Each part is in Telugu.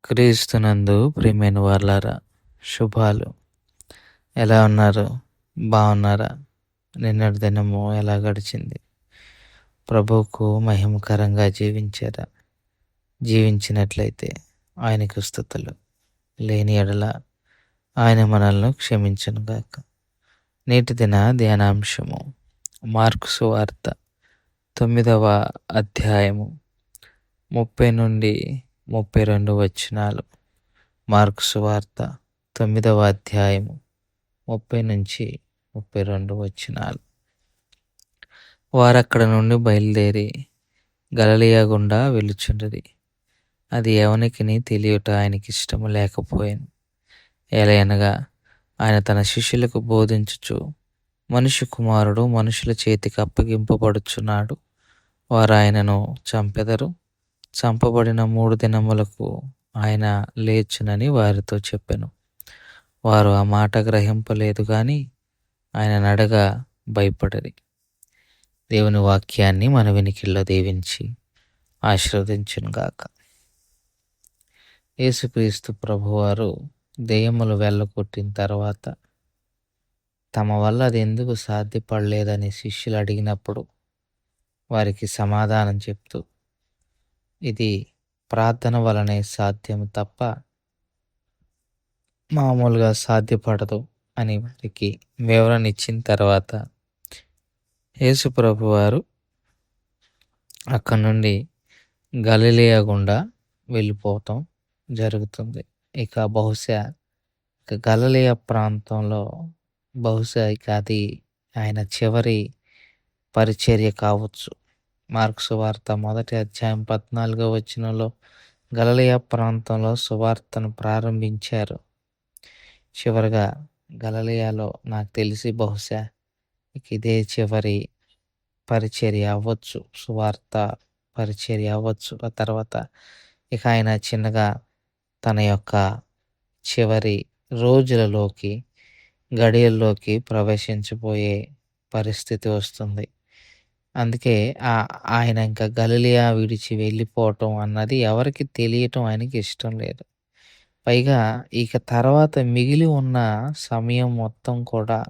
క్రీస్తునందు ప్రియమైన వాళ్ళారా, శుభాలు. ఎలా ఉన్నారు? బాగున్నారా? నిన్నటి దినము ఎలా గడిచింది? ప్రభువుకు మహిమకరంగా జీవించారా? జీవించినట్లయితే ఆయనకు స్తుతులు. లేని ఎడల ఆయన మనల్ని క్షమించునుగాక. నేటి దిన ధ్యానాంశము మార్కు సువార్త 9వ అధ్యాయము 30 నుండి 32 వచనాలు. మార్కు సువార్త 9వ అధ్యాయము 30 నుంచి 32 వచనాలు. వారక్కడ నుండి బయలుదేరి గలిలయ గుండా వెళ్ళుచుండిరి. అది ఎవనికిని తెలియట ఆయనకి ఇష్టము లేకపోయాను. ఎలయనగా ఆయన తన శిష్యులకు బోధించుచు, మనుష్య కుమారుడు మనుషుల చేతికి అప్పగింపబడుచున్నాడు, వారు ఆయనను చంపెదరు, చంపబడిన 3 దినములకు ఆయన లేచునని వారితో చెప్పెను. వారు ఆ మాట గ్రహింపలేదు గాని ఆయన నడగా భయపడిరి. దేవుని వాక్యాన్ని మన వినికిల్లో దీవించి ఆశీర్వదించునుగాక. యేసుక్రీస్తు ప్రభువారు దెయ్యములు వెళ్ళగొట్టిన తర్వాత తమ వల్ల అది ఎందుకు సాధ్యపడలేదని శిష్యులు అడిగినప్పుడు వారికి సమాధానం చెప్తూ, ఇది ప్రార్థన వలనే సాధ్యం తప్ప మామూలుగా సాధ్యపడదు అని వారికి వివరణ ఇచ్చిన తర్వాత యేసు ప్రభువారు అక్కడి నుండి గలిలయ గుండా వెళ్ళిపోవటం జరుగుతుంది. ఇక బహుశా గలిలయ ప్రాంతంలో ఇక అది ఆయన చివరి పరిచర్య కావచ్చు. మార్కు సువార్త 1వ అధ్యాయం 14వ వచనంలో గలిలయ ప్రాంతంలో సువార్తను ప్రారంభించారు. చివరిగా గలిలయలో నాకు తెలిసి బహుశా ఇదే చివరి పరిచర్య అవ్వచ్చు, సువార్త పరిచర్య అవ్వచ్చు. ఆ తర్వాత ఇక ఆయన చిన్నగా తన యొక్క చివరి రోజులలోకి గడియల్లోకి ప్రవేశించబోయే పరిస్థితి వస్తుంది. అందుకే ఆయన ఇంకా గలిలయ విడిచి వెళ్ళిపోవటం అన్నది ఎవరికి తెలియటం ఆయనకి ఇష్టం లేదు. పైగా ఇక తర్వాత మిగిలి ఉన్న సమయం మొత్తం కూడా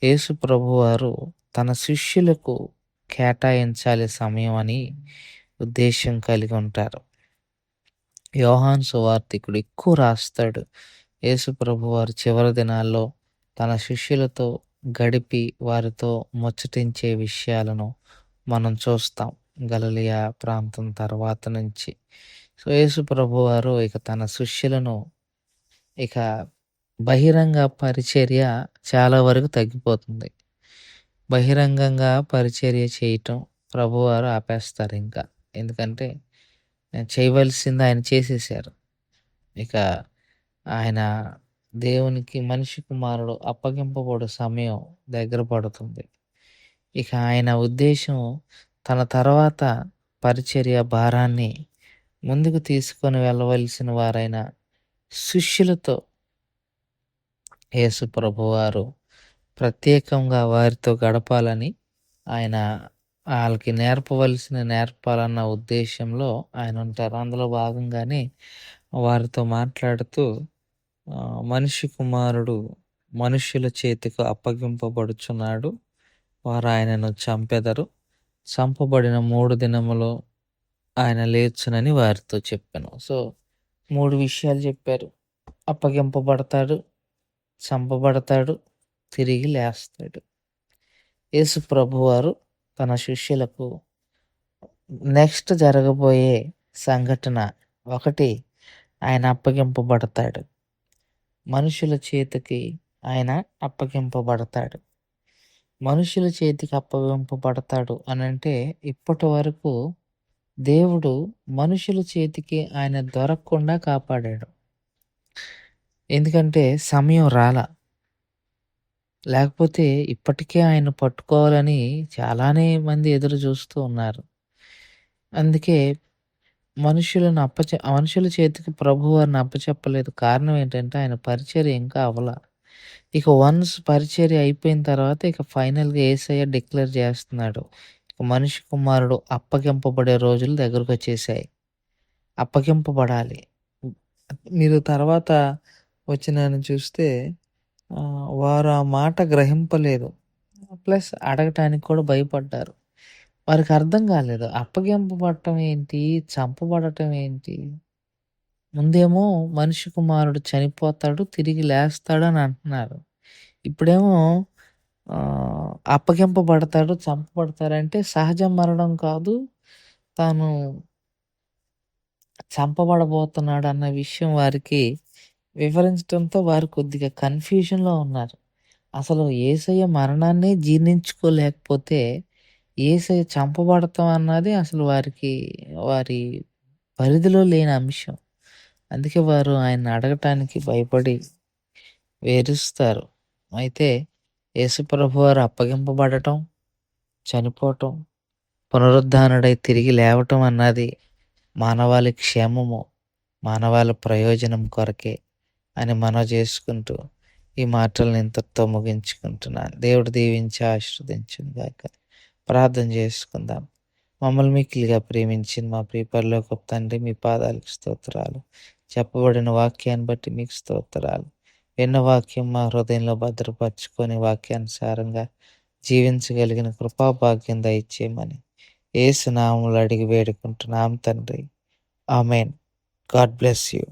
యేసు ప్రభువారు తన శిష్యులకు కేటాయించాలి సమయం అని ఉద్దేశం కలిగి ఉంటారు. యోహాను సువార్తికుడు ఎక్కువ రాస్తాడు. యేసు ప్రభువారు చివరి దినాల్లో తన శిష్యులతో గడిపి వారితో ముచ్చటించే విషయాలను మనం చూస్తాం గలిలయ ప్రాంతం తర్వాత నుంచి. సో యేసు ప్రభువారు ఇక తన శిష్యులను ఇక బహిరంగ పరిచర్య చాలా వరకు తగ్గిపోతుంది. బహిరంగంగా పరిచర్య చేయటం ప్రభువారు ఆపేస్తారు ఇంకా. ఎందుకంటే చేయవలసింది ఆయన చేసేసారు. ఇక ఆయన దేవునికి మనిషి కుమారుడు అప్పగింపబడు సమయం దగ్గర పడుతుంది. ఇక ఆయన ఉద్దేశం తన తర్వాత పరిచర్య భారాన్ని ముందుకు తీసుకొని వెళ్ళవలసిన వారైన శిష్యులతో యేసు ప్రభువారు ప్రత్యేకంగా వారితో గడపాలని ఆయన వాళ్ళకి నేర్పాలన్న ఉద్దేశంలో ఆయన ఉంటారు. అందులో భాగంగానే వారితో మాట్లాడుతూ, మనిషి కుమారుడు మనుష్యుల చేతికి అప్పగింపబడుచున్నాడు, వారు ఆయనను చంపెదరు, చంపబడిన 3 దినములో ఆయన లేచునని వారితో చెప్పాను. సో 3 విషయాలు చెప్పారు. అప్పగింపబడతాడు, చంపబడతాడు, తిరిగి లేస్తాడు. యేసు ప్రభువారు తన శిష్యులకు నెక్స్ట్ జరగబోయే సంఘటన ఒకటి, ఆయన అప్పగింపబడతాడు. మనుషుల చేతికి ఆయన అప్పగింపబడతాడు. మనుషుల చేతికి అప్పగింపబడతాడు అని అంటే ఇప్పటి వరకు దేవుడు మనుషుల చేతికి ఆయన దొరకకుండా కాపాడాడు. ఎందుకంటే సమయం రాలా. లేకపోతే ఇప్పటికే ఆయన పట్టుకోవాలని చాలానే మంది ఎదురు చూస్తూ ఉన్నారు. అందుకే మనుషుల చేతికి ప్రభువారిని అప్పచెప్పలేదు. కారణం ఏంటంటే ఆయన పరిచర్య ఇంకా అవ్వలా. ఇక వన్స్ పరిచర్య అయిపోయిన తర్వాత ఇక ఫైనల్గా యేసయ్య డిక్లేర్ చేస్తున్నాడు, ఇక మనిషి కుమారుడు అప్పగింపబడే రోజులు దగ్గరకు వచ్చేసాయి, అప్పగింపబడాలి. మీరు తర్వాత వచనాన్ని చూస్తే వారు ఆ మాట గ్రహింపలేదు. ప్లస్ అడగటానికి కూడా భయపడ్డారు. వారికి అర్థం కాలేదు. అప్పగింపబడటం ఏంటి? చంపబడటం ఏంటి? ముందేమో మనిషి కుమారుడు చనిపోతాడు, తిరిగి లేస్తాడని అంటున్నారు. ఇప్పుడేమో అప్పగింపబడతాడు, చంపబడతారంటే సహజ మరణం కాదు. తాను చంపబడబోతున్నాడన్న విషయం వారికి వివరించడంతో వారు కొద్దిగా కన్‌ఫ్యూజన్‌లో ఉన్నారు. అసలు యేసయ్య మరణాన్నే జీర్ణించుకోలేకపోతే, యేసయ్య చంపబడతాం అన్నది అసలు వారి పరిధిలో లేని అంశం. అందుకే వారు ఆయన్ని అడగటానికి భయపడి వేరుస్తారు. అయితే యేసుప్రభువారు అప్పగింపబడటం, చనిపోవటం, పునరుద్ధానుడై తిరిగి లేవటం అన్నది మానవాళి క్షేమము, మానవాళి ప్రయోజనం కొరకే అని మనవి చేసుకుంటూ ఈ మాటలను ఇంతటితో ముగించుకుంటున్నాను. దేవుడు దీవించి ఆశీర్వదించును గాక. ప్రార్థన చేసుకుందాం. మమ్మల్ని మిక్కిలిగా ప్రేమించిన మా ప్రియ పరలోకపు తండ్రి, మీ పాదాలకు స్తోత్రాలు. చెప్పబడిన వాక్యాన్ని బట్టి మీకు స్తోత్రాలు. విన్న వాక్యం మా హృదయంలో భద్రపరుచుకొని వాక్యానుసారంగా జీవించగలిగిన కృపాభాగ్యం దయచేయమని యేసు నామములో అడిగి వేడుకుంటున్నాం తండ్రి. ఆమేన్. God bless you.